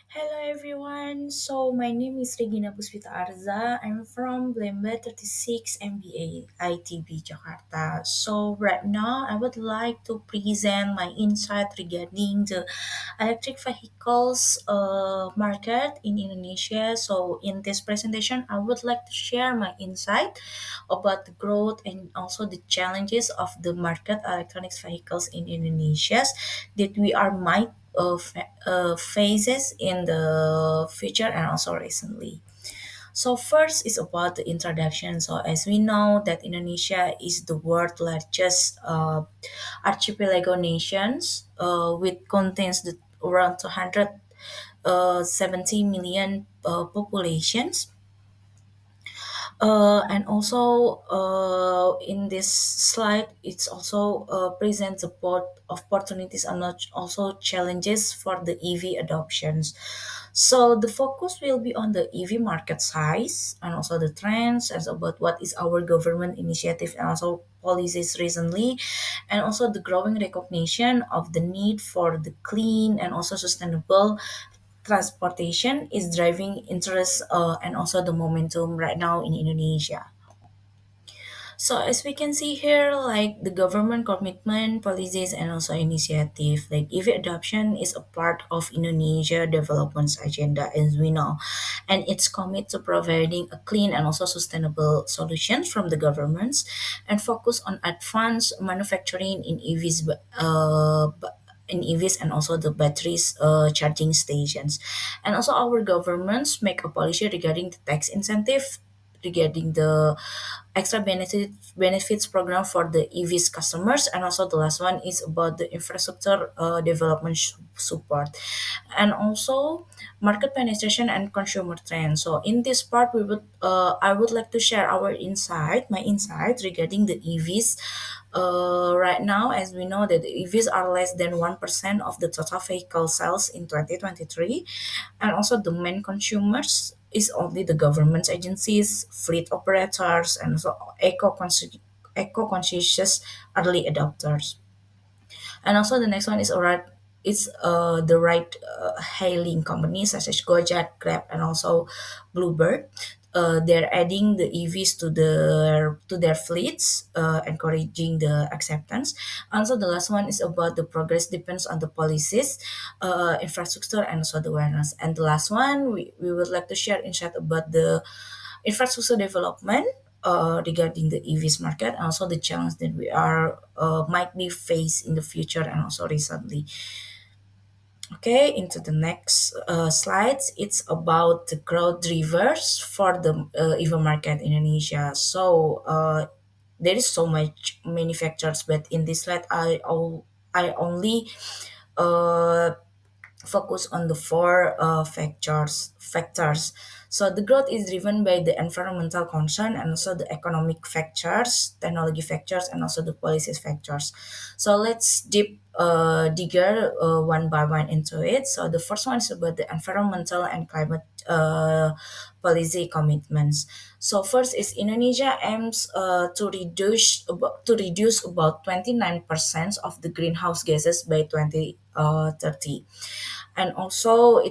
Hello everyone. My name is Regina Puspita Arza. I'm from BLEMBA 36 MBA ITB Jakarta. Right now I would like to present my insight regarding the electric vehicles market in Indonesia. In this presentation I would like to share my insight about the growth and also the challenges of the market electronics vehicles in Indonesia that we are might phases in the future and also recently. So first is about the introduction. So as we know that Indonesia is the world's largest archipelago nations, which contains around 270 million populations. And also in this slide, it's also presents a both opportunities and also challenges for the EV adoptions. So the focus will be on the EV market size and also the trends and about what is our government initiative and also policies recently, and also the growing recognition of the need for the clean and also sustainable transportation is driving interest and also the momentum right now in Indonesia. So as we can see here, like the government commitment, policies, and also initiative, like EV adoption is a part of Indonesia development's agenda, as we know, and it's committed to providing a clean and also sustainable solutions from the governments, and focus on advanced manufacturing in EVs and also the batteries charging stations. And also our governments make a policy regarding the tax incentive regarding the extra benefits program for the EVs customers, and also the last one is about the infrastructure development support, and also market penetration and consumer trends. So in this part, I would like to share my insight regarding the EVs. Right now, as we know that the EVs are less than 1% of the total vehicle sales in 2023, and also the main consumers is only the government agencies, fleet operators, and also eco-conscious early adopters. And also the next one is the right hailing companies such as Gojek, Grab, and also Bluebird. They're adding the EVs to their fleets, encouraging the acceptance. Also, the last one is about the progress depends on the policies, infrastructure, and also the awareness. And the last one, we would like to share insight about the infrastructure development regarding the EVs market, and also the challenge that we are might be faced in the future and also recently. Okay, into the next slides, it's about the growth drivers for the EV market in Indonesia. There is so much many factors, but in this slide, I only uh, focus on the four factors. So the growth is driven by the environmental concern and also the economic factors, technology factors, and also the policies factors. So let's digger one by one into it. So the first one is about the environmental and climate policy commitments. So first is Indonesia aims to reduce about 29% of the greenhouse gases by 2030. And also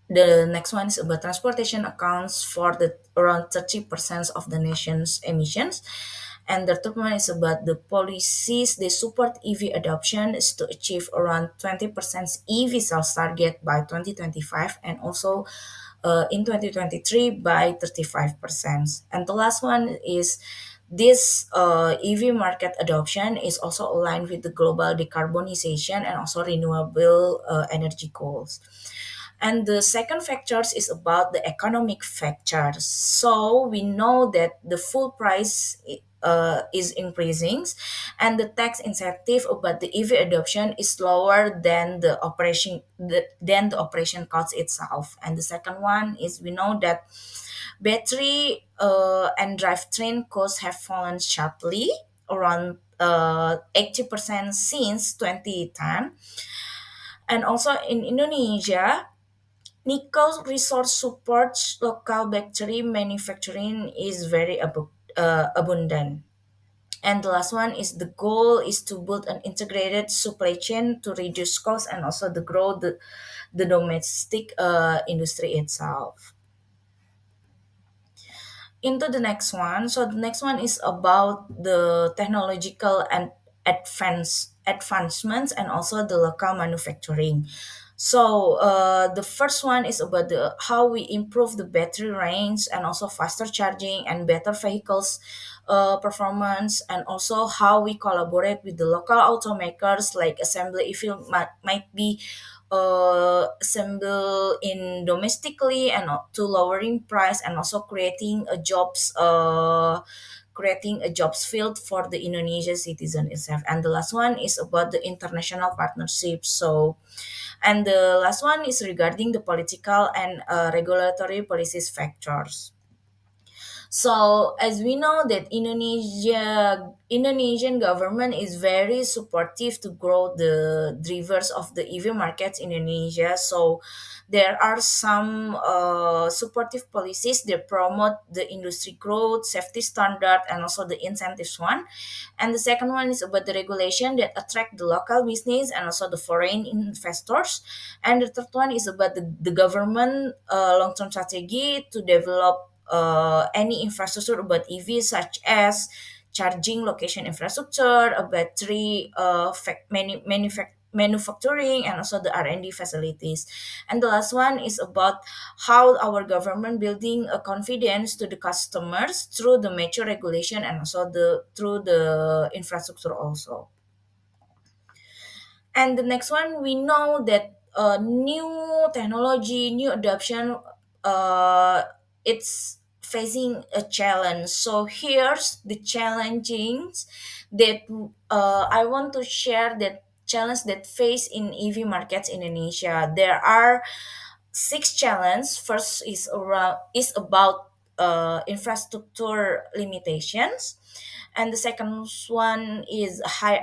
the next one is about transportation accounts for the around 30% of the nation's emissions. And the third one is about the policies. They support EV adoption is to achieve around 20% EV sales target by 2025, and also in 2023 by 35%. And the last one is this EV market adoption is also aligned with the global decarbonization and also renewable energy goals. And the second factors is about the economic factors. So we know that the full price is increasing, and the tax incentive about the EV adoption is lower than than the operation cost itself. And the second one is we know that battery and drivetrain costs have fallen sharply, around 80% since 2010. And also in Indonesia, nickel resource supports local battery manufacturing is very abundant. And the last one is the goal is to build an integrated supply chain to reduce costs and also the grow the domestic industry itself. Into the next one. So the next one is about the technological and advancements and also the local manufacturing. So the first one is about the how we improve the battery range and also faster charging and better vehicles performance, and also how we collaborate with the local automakers like assembly if you might be assemble in domestically and to lowering price and also creating a jobs field for the Indonesian citizen itself. And the last one is about the international partnerships. So and the last one is regarding the political and regulatory policies factors. So as we know that Indonesian government is very supportive to grow the drivers of the EV markets in Indonesia. So there are some supportive policies that promote the industry growth, safety standard, and also the incentives one. And the second one is about the regulation that attract the local business and also the foreign investors. And the third one is about the government long-term strategy to develop any infrastructure about EV, such as charging location infrastructure, a battery manufacturing, and also the R&D facilities. And the last one is about how our government building a confidence to the customers through the mature regulation and also the through the infrastructure also. And the next one, we know that new technology, new adoption, it's facing a challenge. So here's the challengings that I want to share that challenge that face in EV markets in Indonesia. There are six challenges. First is about infrastructure limitations, and the second one is high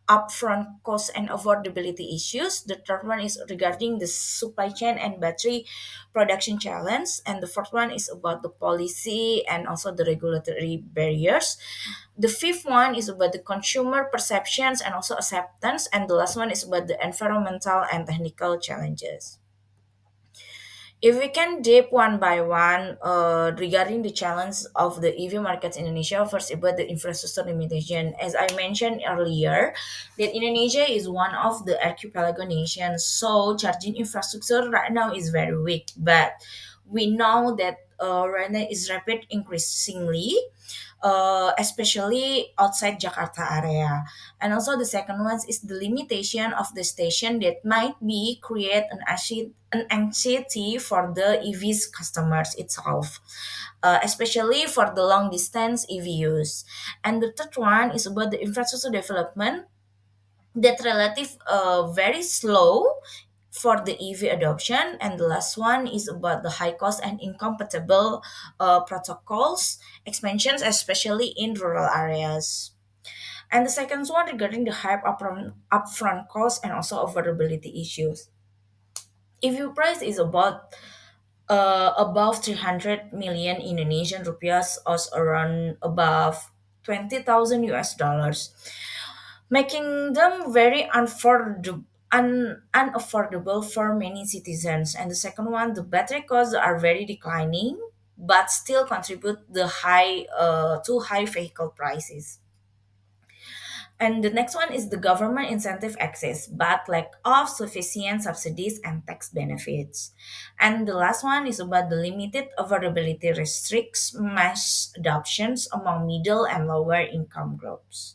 upfront cost and affordability issues. The third one is regarding the supply chain and battery production challenge, and the fourth one is about the policy and also the regulatory barriers. The fifth one is about the consumer perceptions and also acceptance, and the last one is about the environmental and technical challenges. If we can dip one by one regarding the challenge of the EV markets in Indonesia, first about the infrastructure limitation. As I mentioned earlier, that Indonesia is one of the archipelago nations, so charging infrastructure right now is very weak. But we know that right now is rapid increasingly, especially outside Jakarta area. And also the second one is the limitation of the station that might be create an anxiety for the EVs customers itself, especially for the long distance EV use. And the third one is about the infrastructure development that relative very slow for the EV adoption. And the last one is about the high cost and incompatible protocols expansions, especially in rural areas. And the second one regarding the high upfront cost and also affordability issues. If your price is about above 300 million Indonesian rupiahs or around above 20,000 US dollars, making them very unaffordable for many citizens. And the second one, the battery costs are very declining, but still contribute the high to high vehicle prices. And the next one is the government incentive access, but lack of sufficient subsidies and tax benefits. And the last one is about the limited affordability restricts mass adoptions among middle and lower income groups.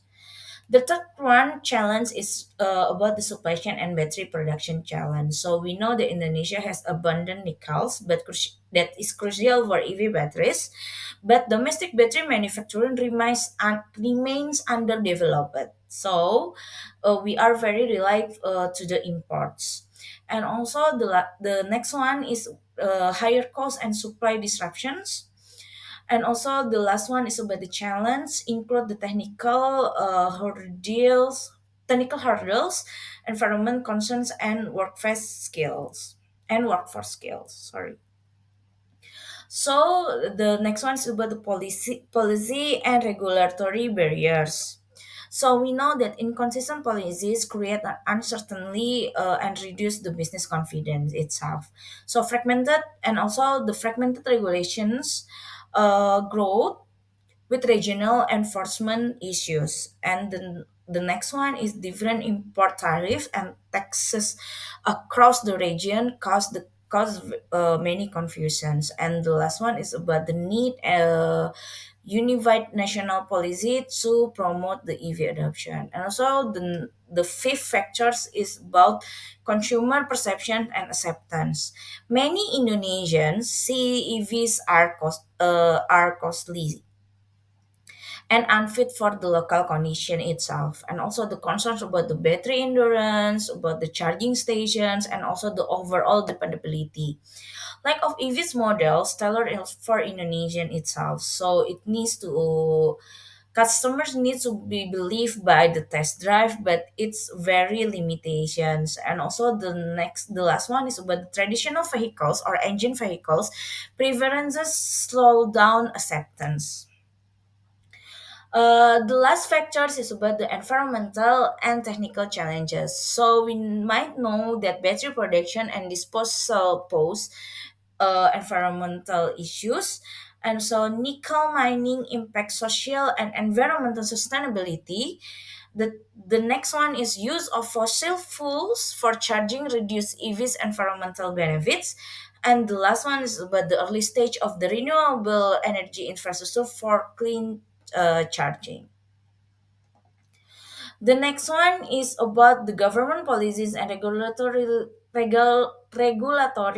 The third one challenge is about the supply chain and battery production challenge. So we know that Indonesia has abundant nickels, but that is crucial for EV batteries. But domestic battery manufacturing remains underdeveloped. So we are very reliant to the imports. And also the next one is higher cost and supply disruptions. And also the last one is about the challenge include the technical hurdles, environment concerns, and workforce skills. Sorry. So the next one is about the policy and regulatory barriers. So we know that inconsistent policies create an uncertainty and reduce the business confidence itself. So fragmented regulations growth with regional enforcement issues. And the next one is different import tariffs and taxes across the region cause many confusions. And the last one is about the need unified national policy to promote the EV adoption. And also the fifth factors is about consumer perception and acceptance. Many Indonesians see EVs are costly and unfit for the local condition itself, and also the concerns about the battery endurance, about the charging stations, and also the overall dependability. Lack of EVs models tailored for Indonesian itself, so it needs to customers need to be believed by the test drive, but it's very limitations. And also the last one is about the traditional vehicles or engine vehicles preferences slow down acceptance. The last factors is about the environmental and technical challenges. So we might know that battery production and disposal pose environmental issues, and so nickel mining impacts social and environmental sustainability. The next one is use of fossil fuels for charging reduce EVs environmental benefits. And the last one is about the early stage of the renewable energy infrastructure for clean charging. The next one is about the government policies and regulatory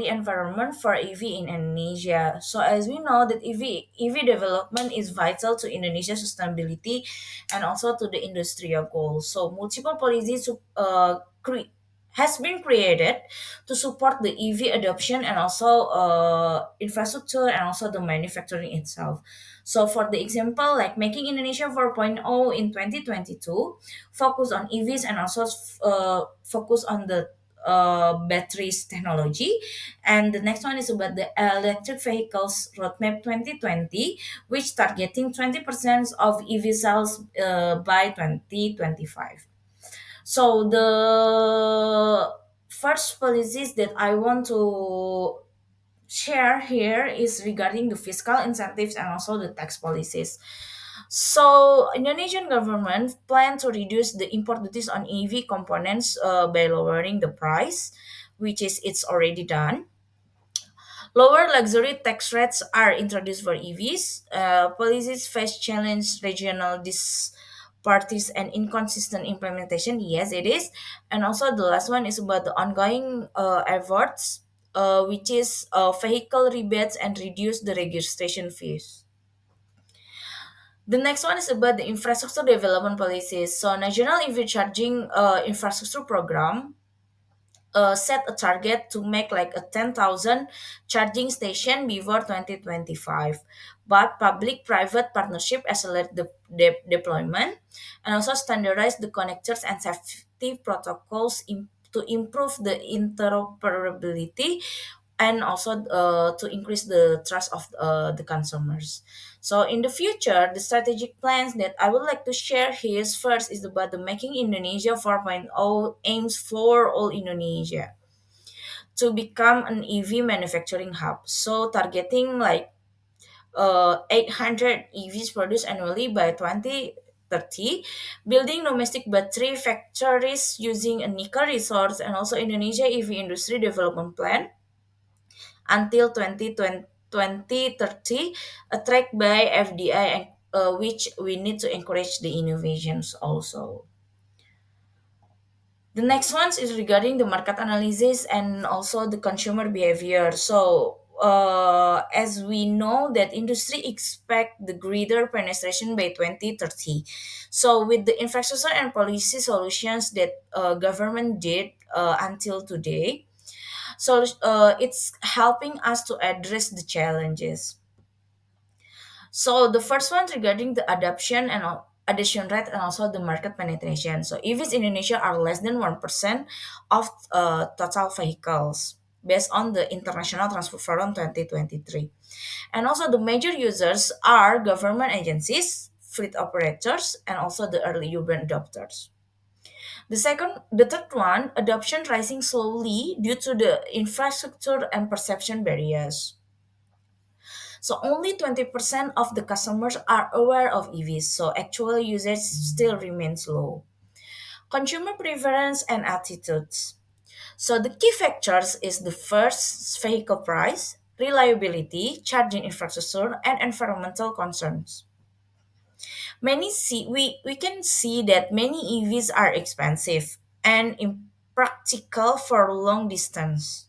environment for EV in Indonesia. So as we know that EV development is vital to Indonesia's sustainability and also to the industrial goals. So multiple policies has been created to support the EV adoption and also infrastructure and also the manufacturing itself. So for the example, like making Indonesia 4.0 in 2022, focus on EVs and also focus on the batteries technology. And the next one is about the electric vehicles roadmap 2020, which targeting 20% of EV sales by 2025. So the first policies that I want to share here is regarding the fiscal incentives and also the tax policies. So Indonesian government plan to reduce the import duties on EV components by lowering the price, which is it's already done. Lower luxury tax rates are introduced for EVs. Policies face challenge regional disparities and inconsistent implementation. Yes, it is. And also the last one is about the ongoing efforts, which is vehicle rebates and reduce the registration fees. The next one is about the infrastructure development policies. So national EV charging infrastructure program set a target to make like a 10,000 charging station before 2025. But public-private partnership accelerate the deployment and also standardize the connectors and safety protocols to improve the interoperability and also to increase the trust of the consumers. So in the future, the strategic plans that I would like to share here is first is about the Making Indonesia 4.0 aims for all Indonesia to become an EV manufacturing hub. So targeting like 800 EVs produced annually by 2030, building domestic battery factories using a nickel resource, and also Indonesia EV industry development plan until 2030, tracked by FDI, and which we need to encourage the innovations also. The next one is regarding the market analysis and also the consumer behavior. So, as we know that industry expect the greater penetration by 2030. So, with the infrastructure and policy solutions that government did until today, so it's helping us to address the challenges. So the first one regarding the adoption and adoption rate and also the market penetration. So EVs in Indonesia are less than 1% of total vehicles. based on the International Transport Forum 2023. And also the major users are government agencies, fleet operators, and also the early urban adopters. The third one, adoption rising slowly due to the infrastructure and perception barriers. So only 20% of the customers are aware of EVs, so actual usage still remains low. Consumer preference and attitudes. So the key factors is the first vehicle price, reliability, charging infrastructure, and environmental concerns. We can see that many EVs are expensive and impractical for long distance.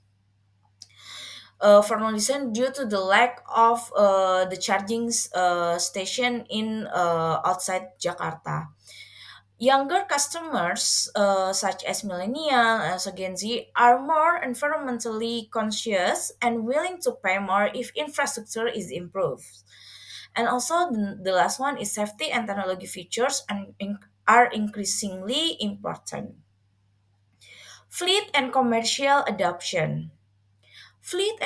For long distance due to the lack of the charging station in outside Jakarta. Younger customers, such as millennial and so Gen Z, are more environmentally conscious and willing to pay more if infrastructure is improved. And also, the last one is safety and technology features are increasingly important. Fleet and commercial adoption. Fleet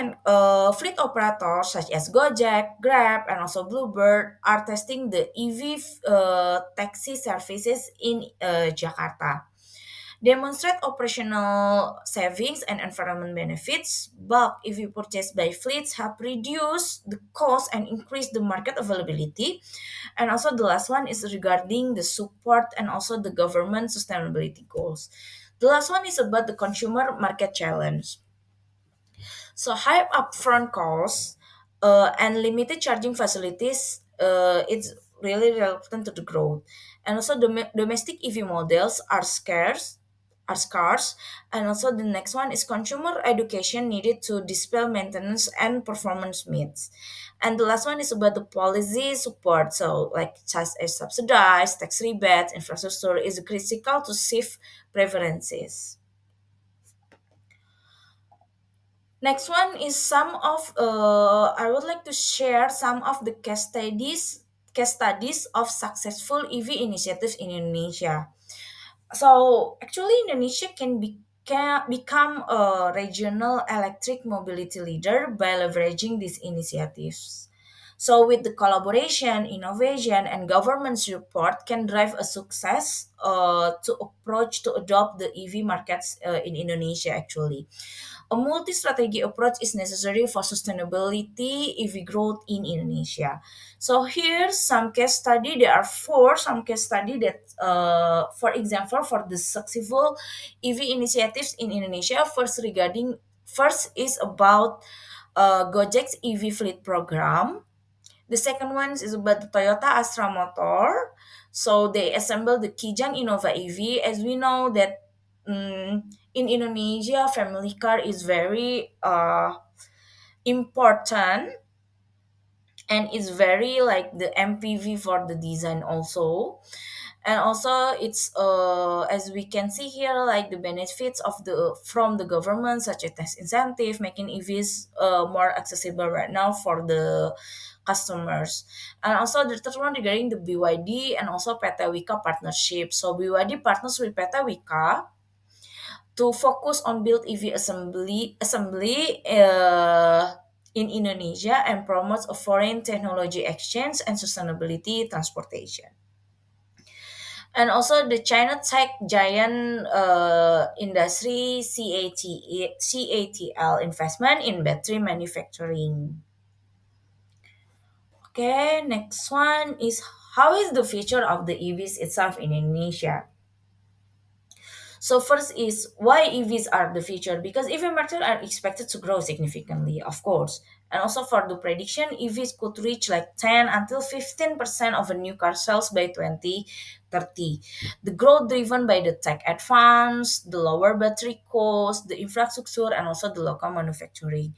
operators such as Gojek, Grab, and also Bluebird are testing the EV taxi services in Jakarta. Demonstrate operational savings and environment benefits. Bulk EV purchased by fleets have reduced the cost and increased the market availability. And also the last one is regarding the support and also the government sustainability goals. The last one is about the consumer market challenge. So high upfront costs and limited charging facilities, it's really relevant to the growth. And also domestic EV models are scarce. And also the next one is consumer education needed to dispel maintenance and performance myths. And the last one is about the policy support. So like such as subsidized, tax rebates, infrastructure is critical to shift preferences. Next one is I would like to share some of the case studies of successful EV initiatives in Indonesia. So actually Indonesia can become a regional electric mobility leader by leveraging these initiatives. So with the collaboration, innovation, and government support can drive a success to approach to adopt the EV markets in Indonesia actually. A multi-strategy approach is necessary for sustainability EV growth in Indonesia. So here's some case study. There are some case study that, for example, for the successful EV initiatives in Indonesia. First is about Gojek's EV fleet program. The second one is about the Toyota Astra Motor. So they assemble the Kijang Innova EV. As we know that in Indonesia, family car is very important and it's very like the MPV for the design also. And also it's as we can see here like the benefits of the from the government such as tax incentive making EVs more accessible right now for the customers. And also the third one regarding the BYD and also PT Wika partnership. So BYD partners with PT Wika to focus on build EV assembly in Indonesia and promotes a foreign technology exchange and sustainability transportation. And also the China tech giant industry CATL investment in battery manufacturing. Okay, next one is how is the future of the EVs itself in Indonesia? So first is why EVs are the future because EV market are expected to grow significantly, of course. And also for the prediction, EVs could reach like 10 until 15% of the new car sales by 2030. The growth driven by the tech advance, the lower battery cost, the infrastructure, and also the local manufacturing.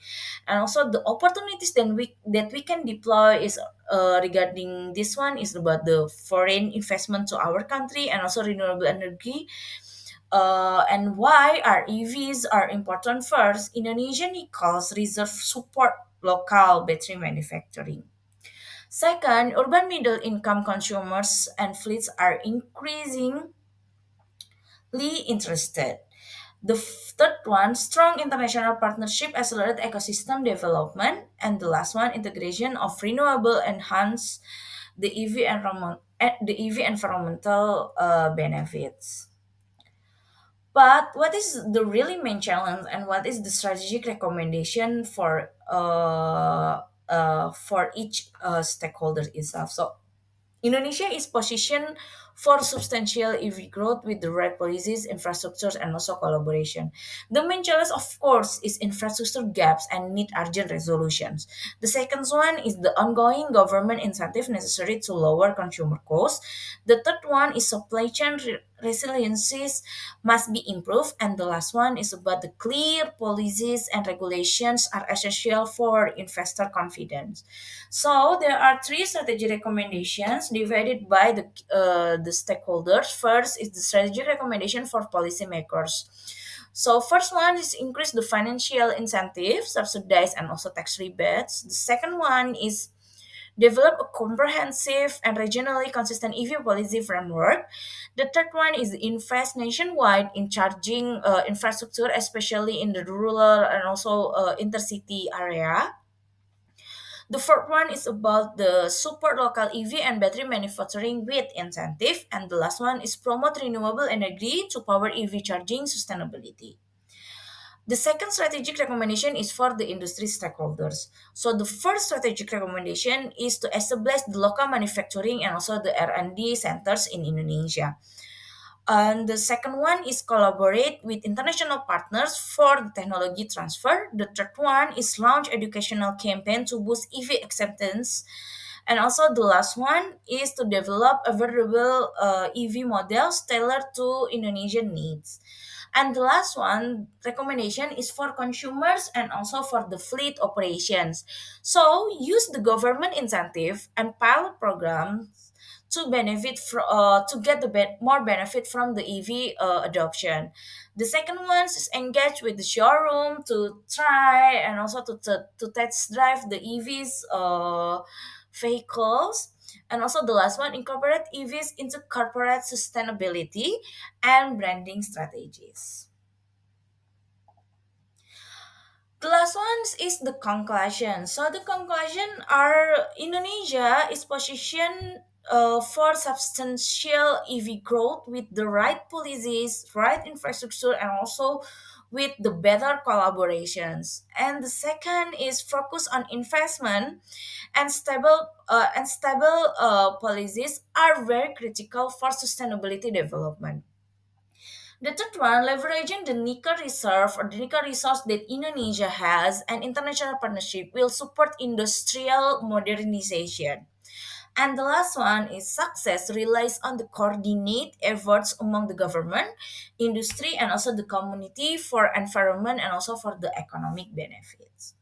And also the opportunities that we can deploy is regarding this one is about the foreign investment to our country and also renewable energy and why are EVs are important first, Indonesian vehicles reserve support local battery manufacturing. Second, urban middle income consumers and fleets are increasingly interested. The third one, strong international partnership accelerate ecosystem development. And the last one, integration of renewable enhance the EV environmental benefits. But what is the really main challenge and what is the strategic recommendation for each stakeholder itself? So Indonesia is positioned for substantial EV growth with the right policies, infrastructures, and also collaboration. The main challenge, of course, is infrastructure gaps and need urgent resolutions. The second one is the ongoing government incentive necessary to lower consumer costs. The third one is supply chain resiliencies must be improved. And the last one is about the clear policies and regulations are essential for investor confidence. So there are three strategy recommendations divided by the stakeholders. First is the strategy recommendation for policymakers. So first one is increase the financial incentives, subsidize and also tax rebates. The second one is develop a comprehensive and regionally consistent EV policy framework. The third one is invest nationwide in charging infrastructure, especially in the rural and also intercity area. The fourth one is about the support local EV and battery manufacturing with incentive. And the last one is promote renewable energy to power EV charging sustainability. The second strategic recommendation is for the industry stakeholders. So the first strategic recommendation is to establish the local manufacturing and also the R&D centers in Indonesia. And the second one is collaborate with international partners for the technology transfer. The third one is launch educational campaign to boost EV acceptance. And also the last one is to develop affordable EV models tailored to Indonesian needs. And the last one recommendation is for consumers and also for the fleet operations. So use the government incentive and pilot programs to get the more benefit from the EV adoption. The second one is engage with the showroom to try and also to test drive the EVs vehicles. And also the last one, incorporate EVs into corporate sustainability and branding strategies. The last one is the conclusion. So the conclusion are Indonesia is positioned for substantial EV growth with the right policies, right infrastructure, and also with the better collaborations. And the second is focus on investment and stable policies are very critical for sustainability development. The third one, leveraging the nickel reserve or the nickel resource that Indonesia has and international partnership will support industrial modernization. And the last one is success relies on the coordinate efforts among the government, industry, and also the community for environment and also for the economic benefits.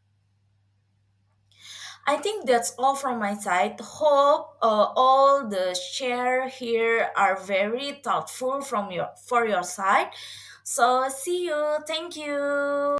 I think that's all from my side. Hope all the share here are very thoughtful from your for your side. So see you. Thank you.